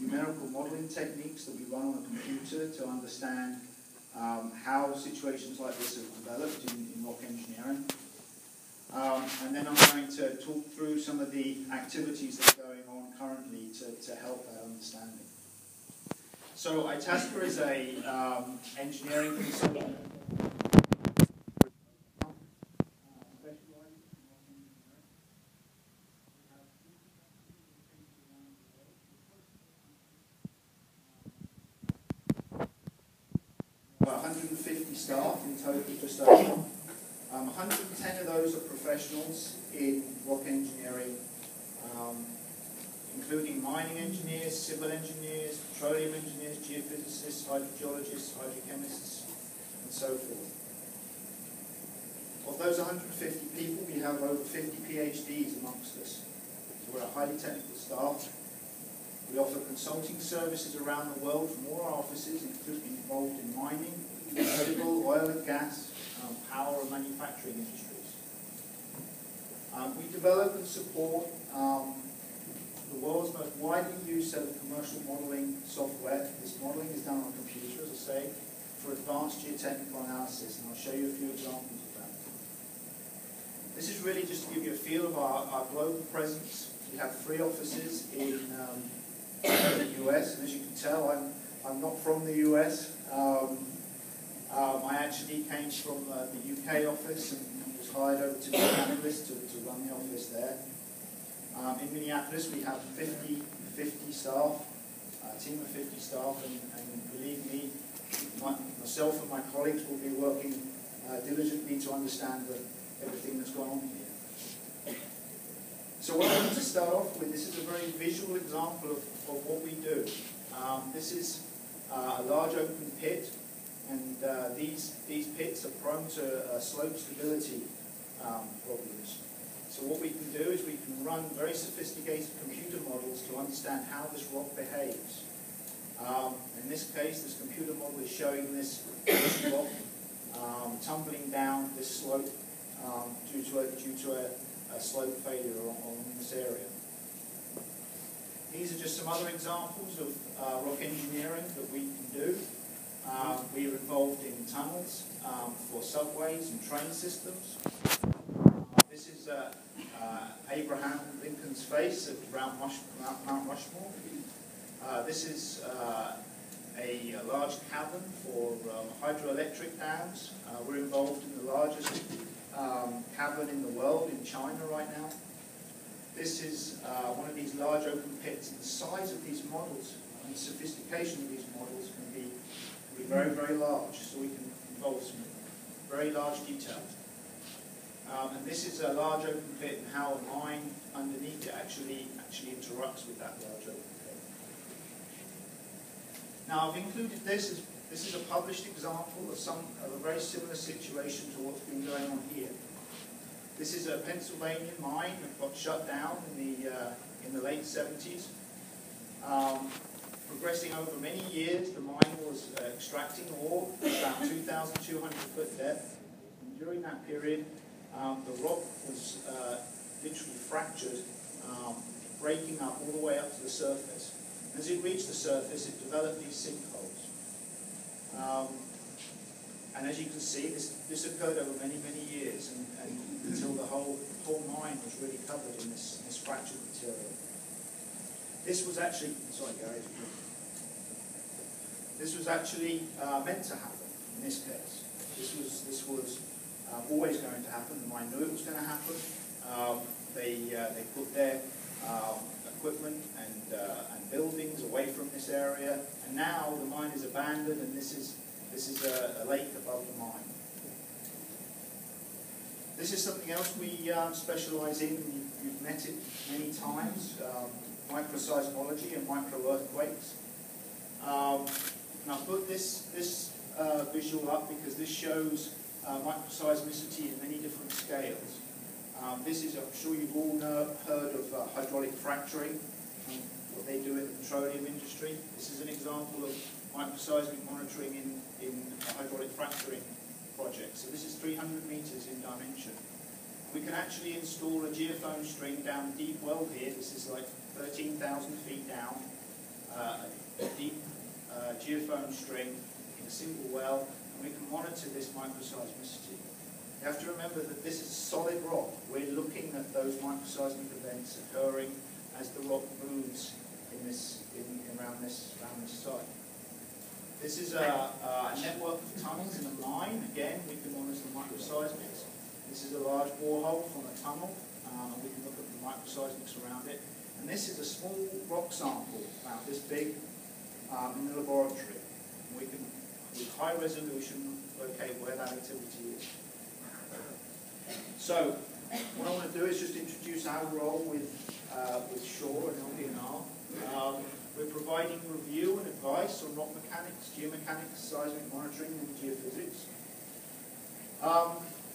numerical modeling techniques that we run on a computer to understand how situations like this have developed in rock engineering. And then I'm going to talk through some of the activities that are going on currently to help that understanding. So Itasca is a engineering consultant. About 150 staff in total, just over. 110 of those are professionals in rock engineering, including mining engineers, civil engineers, petroleum engineers, geophysicists, hydrogeologists, hydrochemists, and so forth. Of those 150 people, we have over 50 PhDs amongst us. So we're a highly technical staff. We offer consulting services around the world from all our offices, including involved in mining, civil, oil and gas, power and manufacturing industries. We develop and support the world's most widely used set of commercial modeling software. This modeling is done on a computer, as I say, for advanced geotechnical analysis, and I'll show you a few examples of that. This is really just to give you a feel of our global presence. We have 3 offices in the US, and as you can tell, I'm not from the US. I actually came from the UK office and was hired over to Minneapolis to run the office there. In Minneapolis we have 50 staff, a team of 50 staff, and believe me, myself and my colleagues will be working diligently to understand everything that's going on here. So what I want to start off with, this is a very visual example of what we do. This is a large open pit, and these pits are prone to slope stability problems. So what we can do is we can run very sophisticated computer models to understand how this rock behaves. In this case, this computer model is showing this rock tumbling down this slope due to a slope failure on this area. These are just some other examples of rock engineering that we can do. We are involved in tunnels for subways and train systems. This is Abraham Lincoln's face at Mount Rushmore. This is a large cavern for hydroelectric dams. We're involved in the largest cavern in the world in China right now. This is one of these large open pits, and the size of these models and the sophistication of these models can be very, very large, so we can involve some very large details. And this is a large open pit, and how a mine underneath it actually interacts with that large open pit. Now I've included this is a published example of a very similar situation to what's been going on here. This is a Pennsylvania mine that got shut down in the late 70s. Progressing over many years, the mine was extracting ore at about 2,200 foot depth. And during that period, the rock was literally fractured, breaking up all the way up to the surface. As it reached the surface, it developed these sinkholes. And as you can see, this occurred over many, many years, and until the whole mine was really covered in this fractured material. This was actually, sorry Gary, this was actually meant to happen in this case. This was always going to happen. The mine knew it was going to happen. They put their equipment and buildings away from this area, and now the mine is abandoned, and this is a lake above the mine. This is something else we specialize in. You've met it many times, microseismology and micro-earthquakes. And I've put this visual up because this shows microseismicity in many different scales. This is, I'm sure you've all heard of hydraulic fracturing, what they do in the petroleum industry. This is an example of microseismic monitoring in a hydraulic fracturing project. So this is 300 meters in dimension. We can actually install a geophone string down a deep well here. This is like 13,000 feet down, a geophone string in a single well, and we can monitor this microseismicity. You have to remember that this is solid rock. We're looking at those microseismic events occurring as the rock moves around this site. This is a network of tunnels in a mine. Again, we can monitor the microseismics. This is a large borehole from a tunnel, and we can look at the microseismics around it. And this is a small rock sample, about this big, in the laboratory. And we can, with high resolution, locate where that activity is. So, what I want to do is just introduce our role with SHORE and LDNR. We're providing review and advice on rock mechanics, geomechanics, seismic monitoring, and geophysics.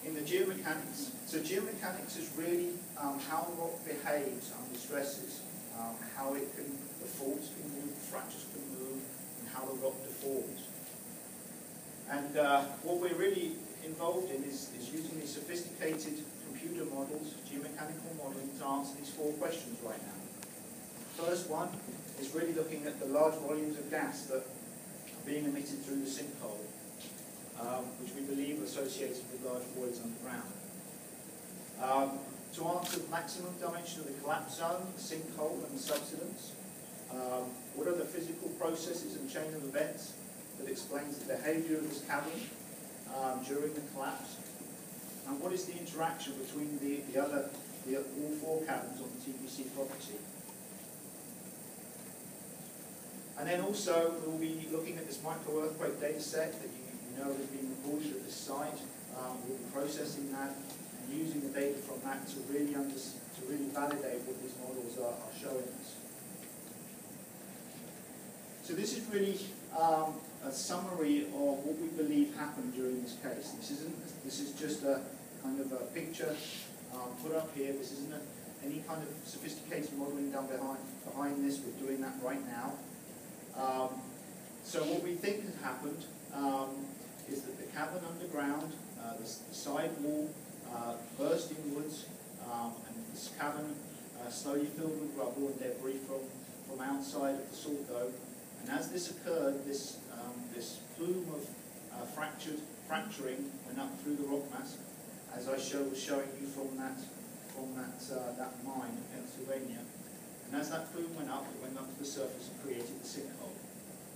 In the geomechanics, so geomechanics is really how the rock behaves under stresses, how the faults can move, the fractures can move, and how the rock deforms. And what we're really involved in is using these sophisticated computer models, geomechanical modeling, to answer these 4 questions right now. First one is really looking at the large volumes of gas that are being emitted through the sinkhole, which we believe are associated with large voids underground. To answer the maximum dimension of the collapse zone, the sinkhole, and the subsidence, what are the physical processes and chain of events that explains the behaviour of this cavern during the collapse, and what is the interaction between all 4 caverns on the TPC property. And then also we'll be looking at this micro-earthquake data set that you know has been recorded at this site. We'll be processing that and using the data from that to really validate what these models are showing us. So this is really a summary of what we believe happened during this case. This is just a kind of a picture put up here. This isn't any kind of sophisticated modelling done behind this. We're doing that right now. So what we think has happened is that the cavern underground, the side wall burst inwards, and this cavern slowly filled with rubble and debris from outside of the salt dome. And as this occurred, this plume of fracturing went up through the rock mass, as I was showing you from that mine in Pennsylvania. And as that plume went up, it went up to the surface and created the sinkhole.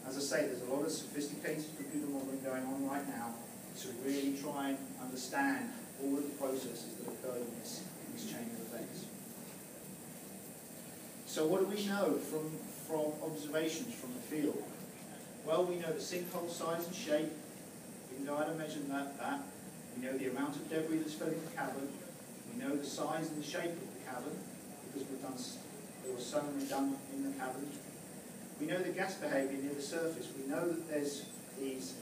As I say, there's a lot of sophisticated computer modelling going on right now to really try and understand all of the processes that occurred in this chain of events. So what do we know from observations from the field? Well, we know the sinkhole size and shape. We can go out and measure that. We know the amount of debris that's filling the cavern. We know the size and the shape of the cavern because there was sonar done in the cavern. We know the gas behaviour near the surface. We know that there's these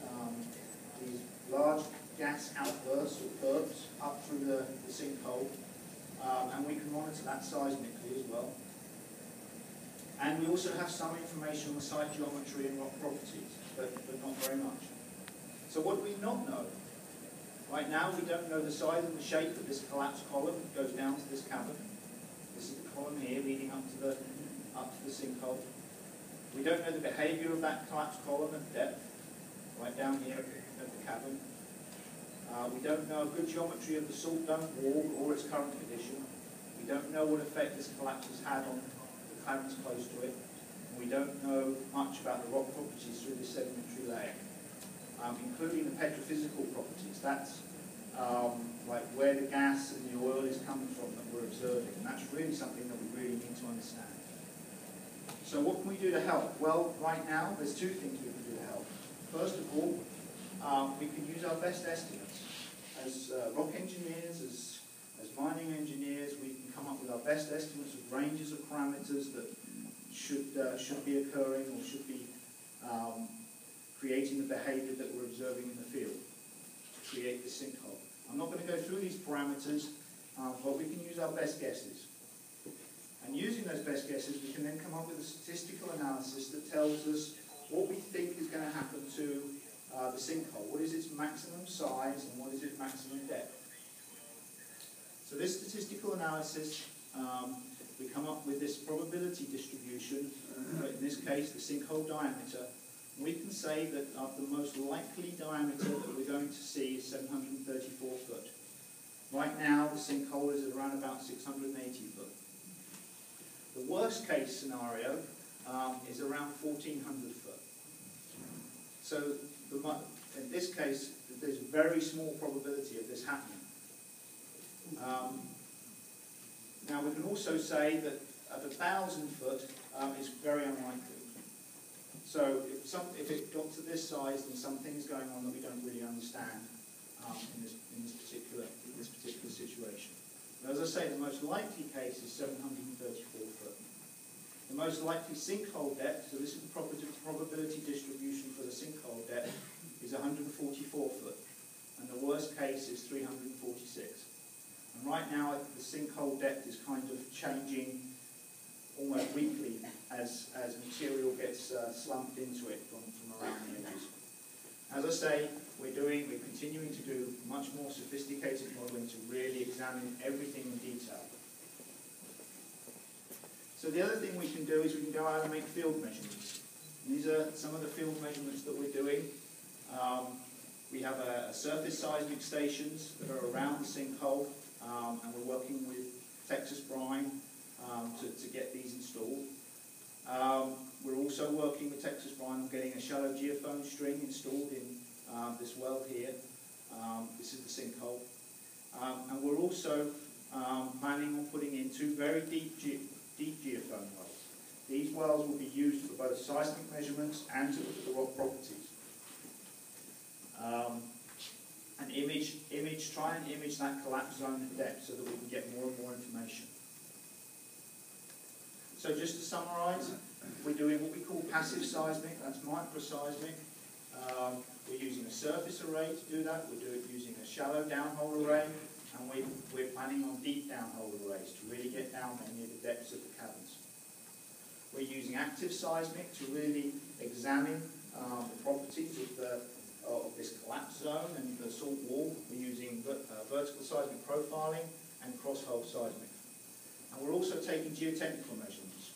large gas outbursts or burps up through the sinkhole, and we can monitor that seismically as well. And we also have some information on the site geometry and rock properties, but not very much. So what do we not know? Right now we don't know the size and the shape of this collapsed column that goes down to this cavern. This is the column here leading up to the sinkhole. We don't know the behaviour of that collapsed column at depth, right down here at the cavern. We don't know a good geometry of the salt dome wall or its current condition. We don't know what effect this collapse has had on the caverns close to it. And we don't know much about the rock properties through this sedimentary layer, including the petrophysical properties. That's like where the gas and the oil is coming from that we're observing. And that's really something that we really need to understand. So what can we do to help? Well, right now, there's 2 things we can do to help. First of all, we can use our best estimates. As rock engineers, as mining engineers, we can come up with our best estimates of ranges of parameters that should be occurring or should be creating the behaviour that we're observing in the field to create the sinkhole. I'm not going to go through these parameters, but we can use our best guesses. And using those best guesses, we can then come up with a statistical analysis that tells us what we think is going to happen to the sinkhole. What is its maximum size and what is its maximum depth? So this statistical analysis, we come up with this probability distribution, in this case the sinkhole diameter, We can say that the most likely diameter that we're going to see is 734 foot. Right now, the sinkhole is at around about 680 foot. The worst case scenario is around 1,400 foot. So in this case, there's very small probability of this happening. Now we can also say that at 1,000 foot is very unlikely. So if it got to this size, then something's going on that we don't really understand in this particular situation. But as I say, the most likely case is 734 foot. The most likely sinkhole depth, so this is the probability distribution for the sinkhole depth, is 144 foot. And the worst case is 346. And right now the sinkhole depth is kind of changing almost weekly as material gets slumped into it from around the edges. As I say, we're continuing to do much more sophisticated modelling to really examine everything in detail. So the other thing we can do is we can go out and make field measurements. And these are some of the field measurements that we're doing. We have a surface seismic stations that are around the sinkhole, and we're working with Texas Brine to get these installed. We're also working with Texas Brine on getting a shallow geophone string installed in this well here. This is the sinkhole. And we're also planning on putting in two very deep geophone wells. These wells will be used for both seismic measurements and to look at the rock properties. And try and image that collapse zone at depth so that we can get more and more information. So just to summarise, we're doing what we call passive seismic, that's microseismic. We're using a surface array to do that, we're using a shallow downhole array, and we're planning on deep downhole arrays to really get down there near the depths of the caverns. We're using active seismic to really examine the properties of this collapse zone and the salt wall. We're using vertical seismic profiling and cross-hole seismic. And we're also taking geotechnical measurements.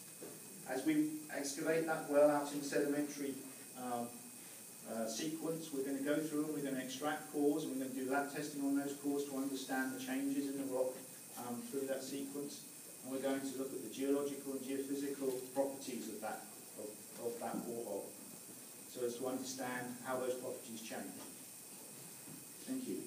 As we excavate that well out in sedimentary sequence, we're going to go through and we're going to extract cores, and we're going to do lab testing on those cores to understand the changes in the rock through that sequence. And we're going to look at the geological and geophysical properties of that borehole, so as to understand how those properties change. Thank you.